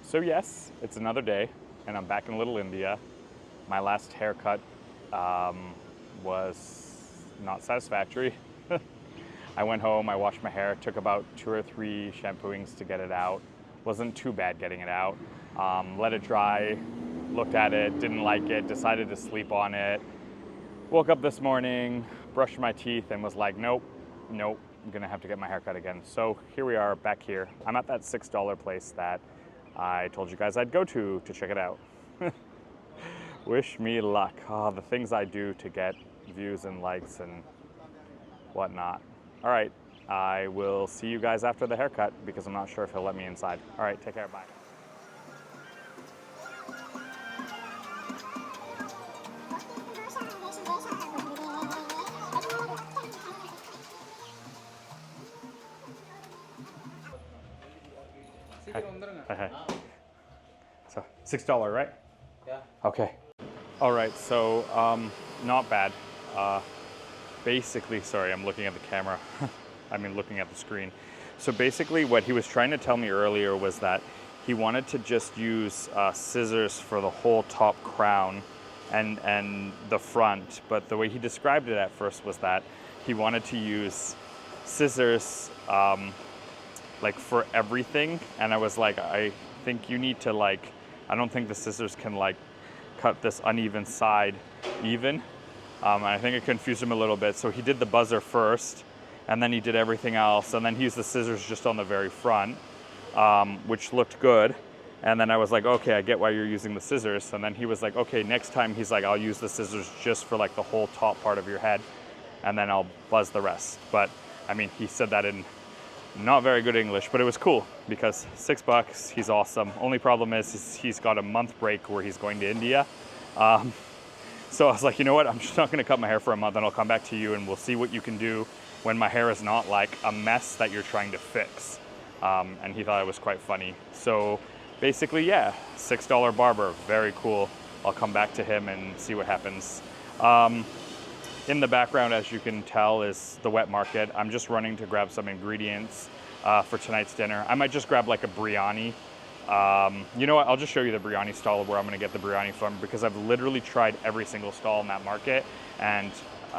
So yes, it's another day, and I'm back in Little India. My last haircut was not satisfactory. I went home, I washed my hair, took about 2 or 3 shampooings to get it out. Wasn't too bad getting it out. Let it dry, looked at it, didn't like it, decided to sleep on it. Woke up this morning, brushed my teeth, and was like, nope, I'm gonna have to get my hair cut again. So here we are, back here. I'm at that $6 place that I told you guys I'd go to check it out. Wish me luck. Oh, the things I do to get views and likes and whatnot. All right, I will see you guys after the haircut because I'm not sure if he'll let me inside. All right, take care, bye. Hi. So $6, right? Yeah. Okay. All right. So not bad. Basically, sorry, I'm looking at the camera. I mean, looking at the screen. So basically, what he was trying to tell me earlier was that he wanted to just use scissors for the whole top crown and the front. But the way he described it at first was that he wanted to use scissors like for everything, and I was like, I think you need to like, I don't think the scissors can like cut this uneven side even. And I think it confused him a little bit. So he did the buzzer first, and then he did everything else, and then he used the scissors just on the very front, which looked good. And then I was like, okay, I get why you're using the scissors. And then he was like, okay, next time he's like, I'll use the scissors just for like the whole top part of your head, and then I'll buzz the rest. But I mean, he said that in not very good English, but it was cool because $6, he's awesome. Only problem is he's got a month break where he's going to India. So I was like, you know what? I'm just not going to cut my hair for a month, and I'll come back to you and we'll see what you can do when my hair is not like a mess that you're trying to fix. And he thought it was quite funny. So basically, yeah, $6 barber, very cool. I'll come back to him and see what happens. In the background, as you can tell, is the wet market. I'm just running to grab some ingredients for tonight's dinner. I might just grab like a biryani. You know what, I'll just show you the biryani stall where I'm gonna get the biryani from, because I've literally tried every single stall in that market, and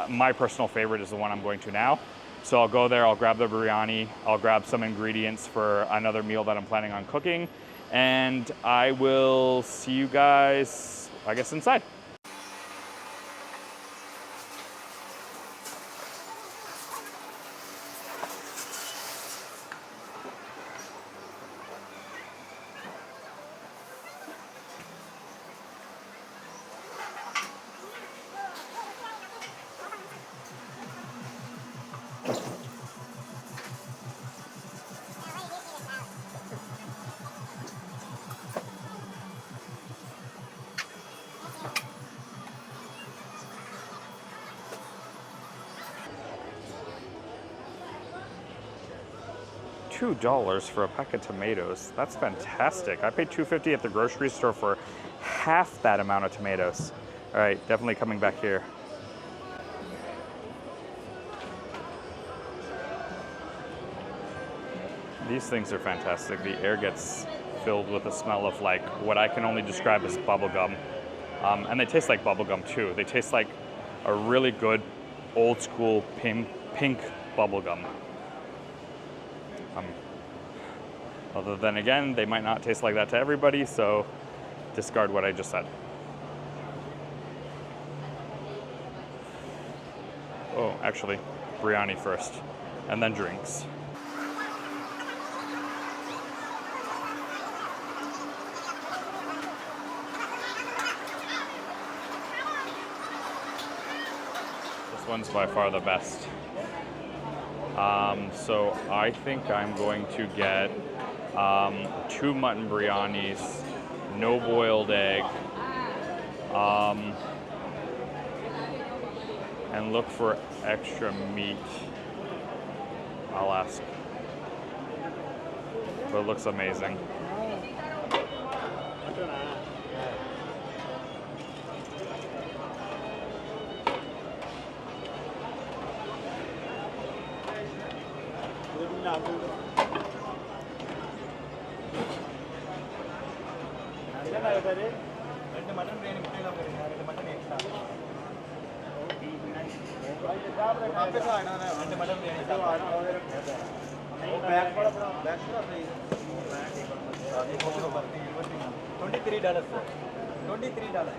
my personal favorite is the one I'm going to now. So I'll go there, I'll grab the biryani, I'll grab some ingredients for another meal that I'm planning on cooking, and I will see you guys, I guess, inside. $2 for a pack of tomatoes. That's fantastic. I paid $2.50 at the grocery store for half that amount of tomatoes. All right, definitely coming back here. These things are fantastic. The air gets filled with the smell of like what I can only describe as bubble gum. And they taste like bubble gum too. They taste like a really good old school pink bubble gum. Other than, again, they might not taste like that to everybody, so discard what I just said. Oh, actually, biryani first, and then drinks. This one's by far the best. So I think I'm going to get 2 mutton biryanis, no boiled egg, and look for extra meat. I'll ask. But it looks amazing. $23. $23.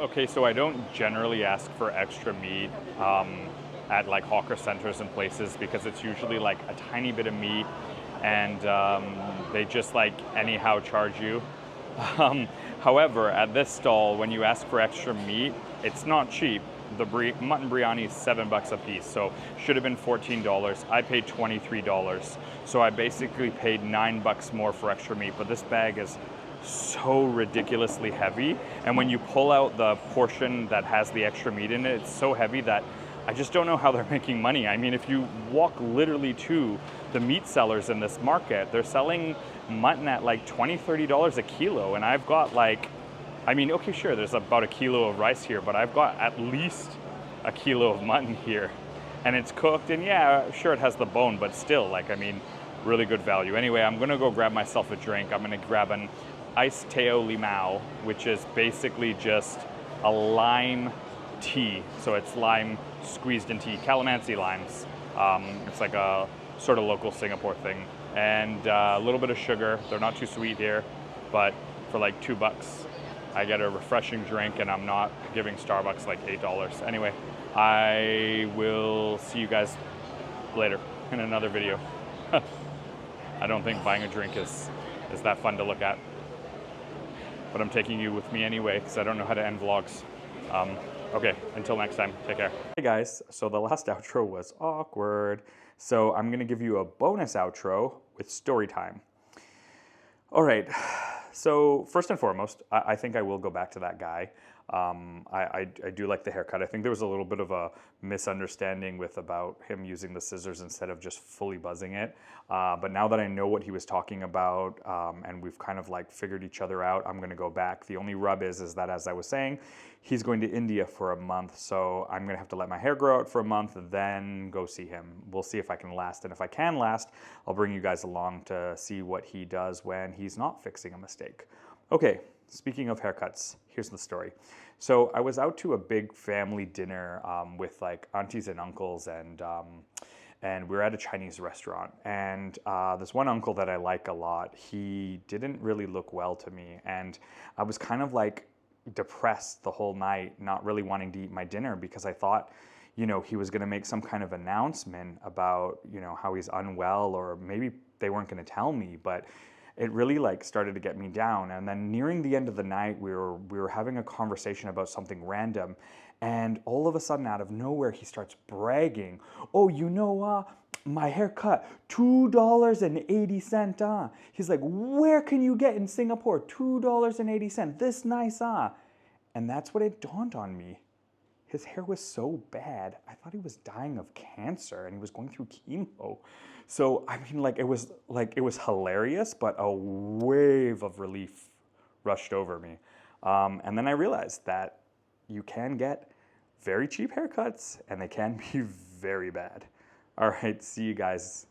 Okay, so I don't generally ask for extra meat at like hawker centers and places because it's usually like a tiny bit of meat and they just like anyhow charge you. However, at this stall, when you ask for extra meat, it's not cheap. The mutton biryani is $7 a piece, so should have been $14. I paid $23, so I basically paid $9 more for extra meat. But this bag is so ridiculously heavy, and when you pull out the portion that has the extra meat in it, it's so heavy that I just don't know how they're making money. I mean, if you walk literally to the meat sellers in this market, they're selling mutton at like $20, $30 a kilo, and I've got like, I mean, okay, sure, there's about a kilo of rice here, but I've got at least a kilo of mutton here, and it's cooked, and yeah, sure, it has the bone, but still, like, I mean, really good value. Anyway, I'm gonna go grab myself a drink. I'm gonna grab an iced teo limao, which is basically just a lime tea. So it's lime squeezed in tea, calamansi limes. It's like a sort of local Singapore thing. And a little bit of sugar. They're not too sweet here, but for like $2, I get a refreshing drink and I'm not giving Starbucks like $8. Anyway, I will see you guys later in another video. I don't think buying a drink is that fun to look at. But I'm taking you with me anyway because I don't know how to end vlogs. Okay, until next time, take care. Hey guys, so the last outro was awkward. So I'm gonna give you a bonus outro with story time. All right, so first and foremost, I think I will go back to that guy. I do like the haircut. I think there was a little bit of a misunderstanding about him using the scissors instead of just fully buzzing it. But now that I know what he was talking about and we've kind of like figured each other out, I'm gonna go back. The only rub is that, as I was saying, he's going to India for a month, so I'm gonna have to let my hair grow out for a month, then go see him. We'll see if I can last, and if I can last, I'll bring you guys along to see what he does when he's not fixing a mistake. Okay, speaking of haircuts, here's the story. So I was out to a big family dinner with like aunties and uncles, and we were at a Chinese restaurant. And this one uncle that I like a lot, he didn't really look well to me, and I was kind of like depressed the whole night, not really wanting to eat my dinner because I thought, you know, he was going to make some kind of announcement about, you know, how he's unwell, or maybe they weren't going to tell me, but it really like started to get me down. And then nearing the end of the night, we were having a conversation about something random, and all of a sudden, out of nowhere, he starts bragging, "Oh, you know, my haircut, $2.80. He's like, "Where can you get in Singapore? $2.80. This nice, And that's what it dawned on me. His hair was so bad, I thought he was dying of cancer and he was going through chemo. So, I mean, it was hilarious, but a wave of relief rushed over me. And then I realized that you can get very cheap haircuts and they can be very bad. All right, see you guys